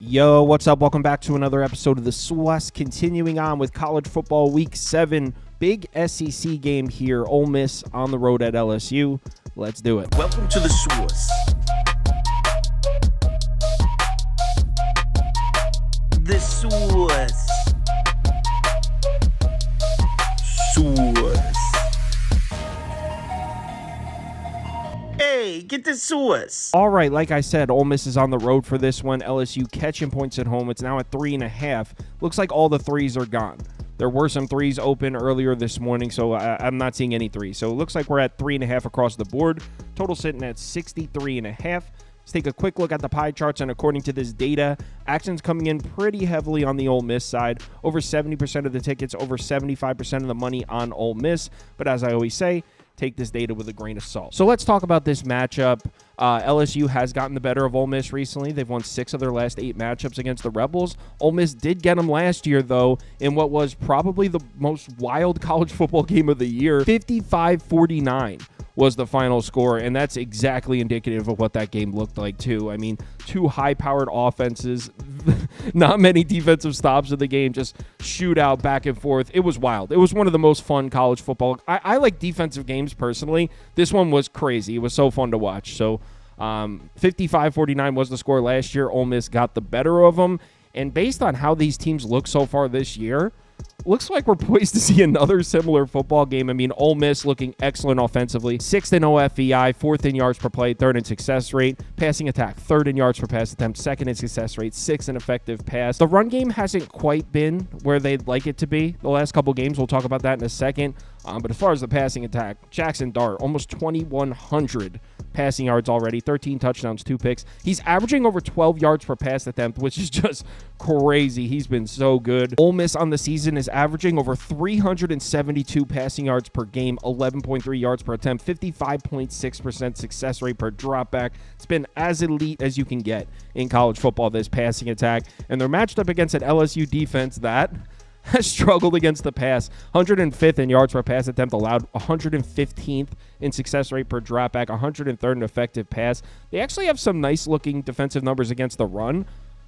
Yo, what's up? Welcome back to another episode of the SWAS. Continuing on with college football week 7. Big SEC game here. Ole Miss on the road at LSU. Let's do it. Welcome to the SWAS. The SWAS. SWAS. Hey, get the SWAS. All right, like I said, Ole Miss is on the road for this one. LSU catching points at home. It's now at 3.5. Looks like all the threes are gone. There were some threes open earlier this morning, so I'm not seeing any threes. So it looks like we're at 3.5 across the board. Total sitting at 63.5. Let's take a quick look at the pie charts, and according to this data, action's coming in pretty heavily on the Ole Miss side. Over 70% of the tickets, over 75% of the money on Ole Miss. But as I always say, take this data with a grain of salt. So let's talk about this matchup. LSU has gotten the better of Ole Miss recently. They've won 6 of their last 8 matchups against the Rebels. Ole Miss did get them last year, though, in what was probably the most wild college football game of the year. 55-49 was the final score, and that's exactly indicative of what that game looked like, too. I mean, 2 high-powered offenses, not many defensive stops of the game, just shootout back and forth. It was wild. It was one of the most fun college football. I like defensive games personally. This one was crazy. It was so fun to watch. So 55-49 was the score last year. Ole Miss got the better of them. And based on how these teams look so far this year, looks like we're poised to see another similar football game. I mean, Ole Miss looking excellent offensively. 6th in OFEI, 4th in yards per play, 3rd in success rate. Passing attack, 3rd in yards per pass attempt, 2nd in success rate, 6th in effective pass. The run game hasn't quite been where they'd like it to be the last couple games. We'll talk about that in a second. But as far as the passing attack, Jackson Dart, almost 2,100 passing yards already, 13 touchdowns, 2 picks. He's averaging over 12 yards per pass attempt, which is just crazy. He's been so good. Ole Miss on the season is averaging over 372 passing yards per game, 11.3 yards per attempt, 55.6% success rate per dropback. It's been as elite as you can get in college football, this passing attack. And they're matched up against an LSU defense that has struggled against the pass. 105th in yards per pass attempt allowed, 115th in success rate per dropback, 103rd in effective pass. They actually have some nice-looking defensive numbers against the run.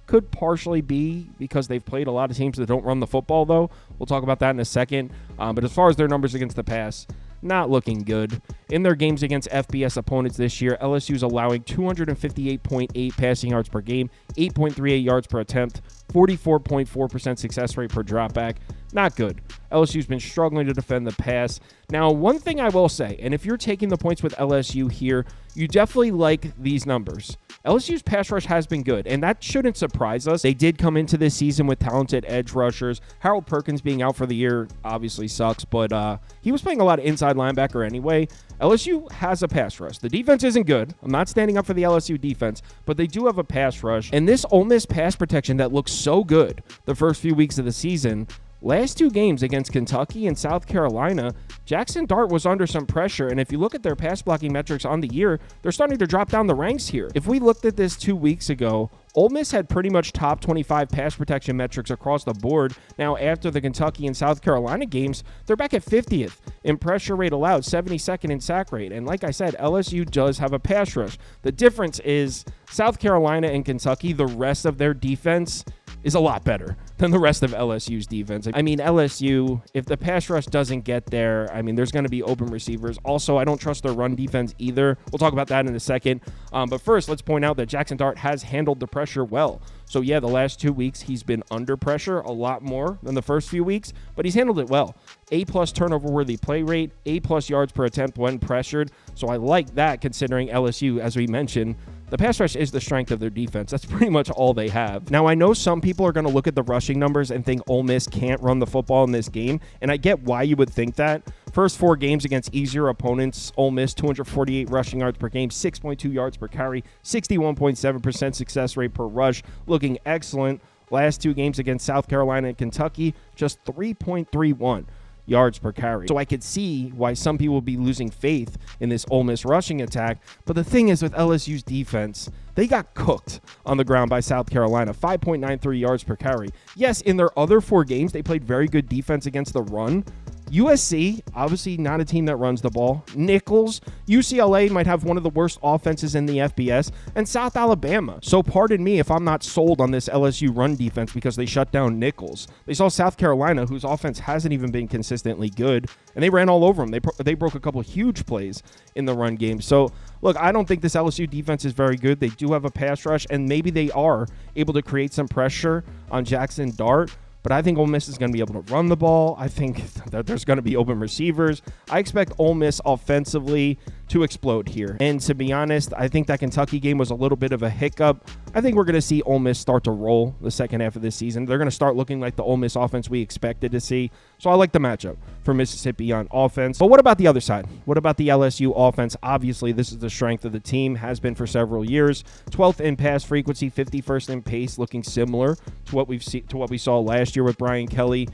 Could partially be because they've played a lot of teams that don't run the football, though. We'll talk about that in a second. But as far as their numbers against the pass, not looking good. In their games against FBS opponents this year, LSU's allowing 258.8 passing yards per game, 8.38 yards per attempt, 44.4% success rate per dropback. Not good. LSU's been struggling to defend the pass. Now, one thing I will say, and if you're taking the points with LSU here, you definitely like these numbers. LSU's pass rush has been good, and that shouldn't surprise us. They did come into this season with talented edge rushers. Harold Perkins being out for the year obviously sucks, but he was playing a lot of inside linebacker anyway. LSU has a pass rush. The defense isn't good. I'm not standing up for the LSU defense, but they do have a pass rush. And this Ole Miss pass protection that looks so good the first few weeks of the season, last 2 games against Kentucky and South Carolina, Jackson Dart was under some pressure, and if you look at their pass blocking metrics on the year, they're starting to drop down the ranks here. If we looked at this 2 weeks ago, Ole Miss had pretty much top 25 pass protection metrics across the board. Now, after the Kentucky and South Carolina games, they're back at 50th in pressure rate allowed, 72nd in sack rate. And like I said, LSU does have a pass rush. The difference is South Carolina and Kentucky, the rest of their defense is a lot better than the rest of LSU's defense. I mean, LSU, if the pass rush doesn't get there, I mean, there's going to be open receivers. Also, I don't trust their run defense either. We'll talk about that in a second. But first, let's point out that Jackson Dart has handled the pressure well. So, yeah, the last 2 weeks, he's been under pressure a lot more than the first few weeks, but he's handled it well. A-plus turnover-worthy play rate, A-plus yards per attempt when pressured. So I like that considering LSU, as we mentioned, the pass rush is the strength of their defense. That's pretty much all they have. Now, I know some people are going to look at the rushing numbers and think Ole Miss can't run the football in this game, and I get why you would think that. First 4 games against easier opponents, Ole Miss 248 rushing yards per game, 6.2 yards per carry, 61.7% success rate per rush, looking excellent. Last 2 games against South Carolina and Kentucky, just 3.31 yards per carry. So I could see why some people would be losing faith in this Ole Miss rushing attack. But the thing is with LSU's defense, they got cooked on the ground by South Carolina, 5.93 yards per carry. Yes, in their other 4 games, they played very good defense against the run, USC, obviously not a team that runs the ball. Nichols, UCLA might have one of the worst offenses in the FBS, and South Alabama. So pardon me if I'm not sold on this LSU run defense because they shut down Nichols. They saw South Carolina, whose offense hasn't even been consistently good, and they ran all over them. They broke a couple huge plays in the run game. So, look, I don't think this LSU defense is very good. They do have a pass rush, and maybe they are able to create some pressure on Jackson Dart. But I think Ole Miss is going to be able to run the ball. I think that there's going to be open receivers. I expect Ole Miss offensively to explode here. And to be honest, I think that Kentucky game was a little bit of a hiccup. I think we're going to see Ole Miss start to roll the second half of this season. They're going to start looking like the Ole Miss offense we expected to see. So I like the matchup for Mississippi on offense. But what about the other side? What about the LSU offense? Obviously, this is the strength of the team, has been for several years. 12th in pass frequency, 51st in pace, looking similar to what we saw last year with Brian Kelly.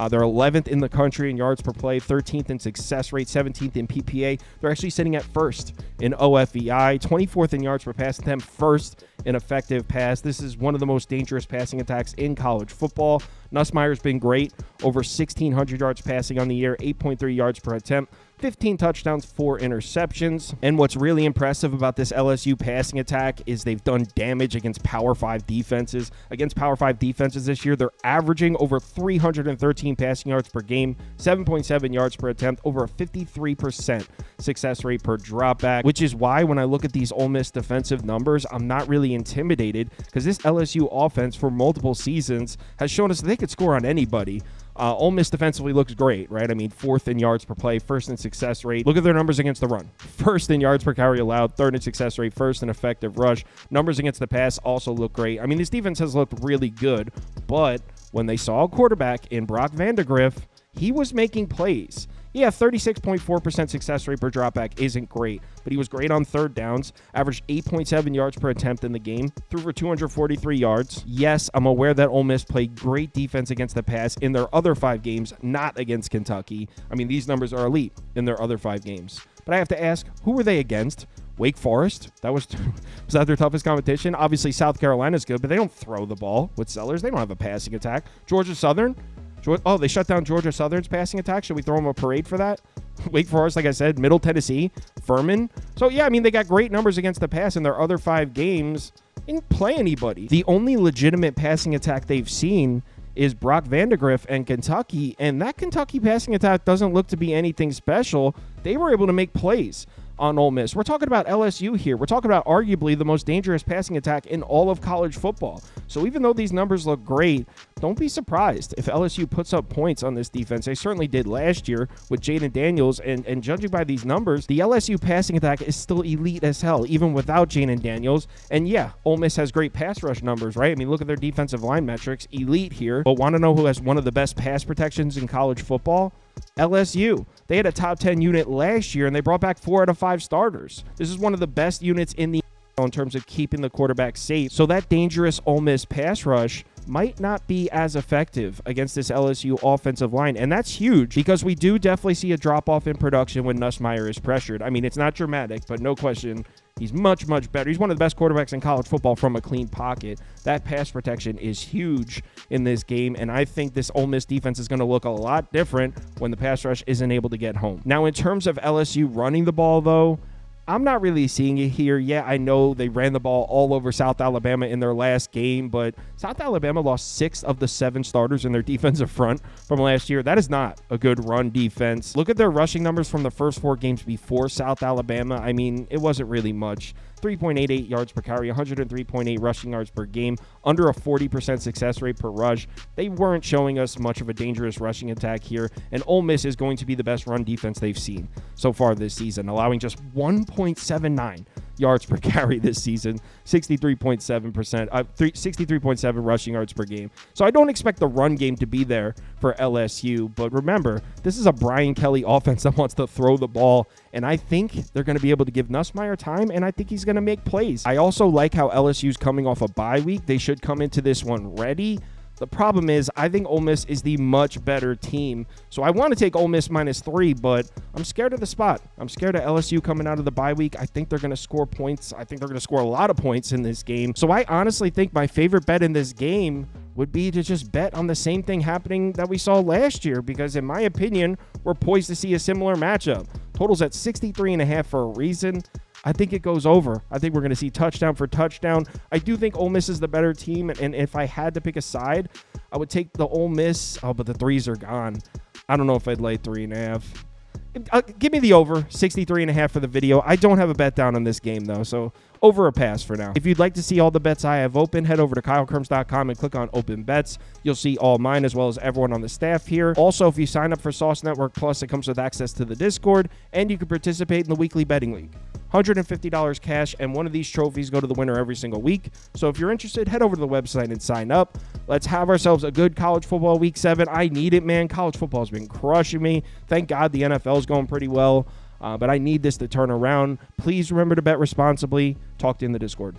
They're 11th in the country in yards per play, 13th in success rate, 17th in PPA. They're actually sitting at first in OFEI, 24th in yards per pass attempt, first in effective pass. This is one of the most dangerous passing attacks in college football. Nussmeier's been great, over 1,600 yards passing on the year, 8.3 yards per attempt, 15 touchdowns, 4 interceptions. And what's really impressive about this LSU passing attack is they've done damage against Power 5 defenses. Against Power 5 defenses this year, they're averaging over 313 passing yards per game, 7.7 yards per attempt, over a 53% success rate per dropback, which is why when I look at these Ole Miss defensive numbers, I'm not really intimidated because this LSU offense for multiple seasons has shown us that they could score on anybody. Ole Miss defensively looks great, right? I mean, 4th in yards per play, 1st in success rate. Look at their numbers against the run. 1st in yards per carry allowed, 3rd in success rate, 1st in effective rush. Numbers against the pass also look great. I mean, this defense has looked really good, but when they saw a quarterback in Brock Vandagriff, he was making plays. Yeah, 36.4% success rate per dropback isn't great, but he was great on third downs, averaged 8.7 yards per attempt in the game, threw for 243 yards. Yes, I'm aware that Ole Miss played great defense against the pass in their other 5 games, not against Kentucky. I mean, these numbers are elite in their other 5 games. But I have to ask, who were they against? Wake Forest? Was that their toughest competition? Obviously, South Carolina's good, but they don't throw the ball with Sellers. They don't have a passing attack. Georgia Southern? Oh, they shut down Georgia Southern's passing attack. Should we throw them a parade for that? Wake Forest, like I said, Middle Tennessee, Furman. So, yeah, I mean, they got great numbers against the pass in their other 5 games. They didn't play anybody. The only legitimate passing attack they've seen is Brock Vandagriff and Kentucky, and that Kentucky passing attack doesn't look to be anything special. They were able to make plays on Ole Miss. We're talking about LSU here. We're talking about arguably the most dangerous passing attack in all of college football. So even though these numbers look great, don't be surprised if LSU puts up points on this defense. They certainly did last year with Jaden Daniels, and judging by these numbers, the LSU passing attack is still elite as hell, even without Jaden Daniels. And yeah, Ole Miss has great pass rush numbers, right? I mean, look at their defensive line metrics, elite here. But want to know who has one of the best pass protections in college football? LSU. They had a top 10 unit last year, and they brought back 4 out of 5 starters. This is one of the best units in the in terms of keeping the quarterback safe. So that dangerous Ole Miss pass rush might not be as effective against this LSU offensive line. And that's huge because we do definitely see a drop-off in production when Nussmeier is pressured. I mean, it's not dramatic, but no question, he's much, much better. He's one of the best quarterbacks in college football from a clean pocket. That pass protection is huge in this game, and I think this Ole Miss defense is going to look a lot different when the pass rush isn't able to get home. Now, in terms of LSU running the ball, though, I'm not really seeing it here. Yeah, I know they ran the ball all over South Alabama in their last game, but South Alabama lost 6 of the 7 starters in their defensive front from last year. That is not a good run defense. Look at their rushing numbers from the first 4 games before South Alabama. I mean, it wasn't really much. 3.88 yards per carry, 103.8 rushing yards per game, under a 40% success rate per rush. They weren't showing us much of a dangerous rushing attack here, and Ole Miss is going to be the best run defense they've seen so far this season, allowing just 1.79 yards per carry this season, 63.7% rushing yards per game. So I don't expect the run game to be there for LSU, but remember, this is a Brian Kelly offense that wants to throw the ball, and I think they're going to be able to give Nussmeier time, and I think he's going to make plays. I also like how LSU's coming off a bye week. They should come into this one ready. The problem is, I think Ole Miss is the much better team. So I want to take Ole Miss -3, but I'm scared of the spot. I'm scared of LSU coming out of the bye week. I think they're going to score points. I think they're going to score a lot of points in this game. So I honestly think my favorite bet in this game would be to just bet on the same thing happening that we saw last year, because in my opinion, we're poised to see a similar matchup. Total's at 63.5 for a reason. I think it goes over. I think we're going to see touchdown for touchdown. I do think Ole Miss is the better team, and if I had to pick a side, I would take the Ole Miss. Oh, but the threes are gone. I don't know if I'd lay 3.5. Give me the over, 63.5 for the video. I don't have a bet down on this game, though, so over a pass for now. If you'd like to see all the bets I have open, head over to KyleKirms.com and click on Open Bets. You'll see all mine as well as everyone on the staff here. Also, if you sign up for Sauce Network Plus, it comes with access to the Discord, and you can participate in the weekly betting league. $150 cash, and one of these trophies go to the winner every single week. So if you're interested, head over to the website and sign up. Let's have ourselves a good college football week 7. I need it, man. College football has been crushing me. Thank God the NFL is going pretty well, but I need this to turn around. Please remember to bet responsibly. Talk to you in the Discord.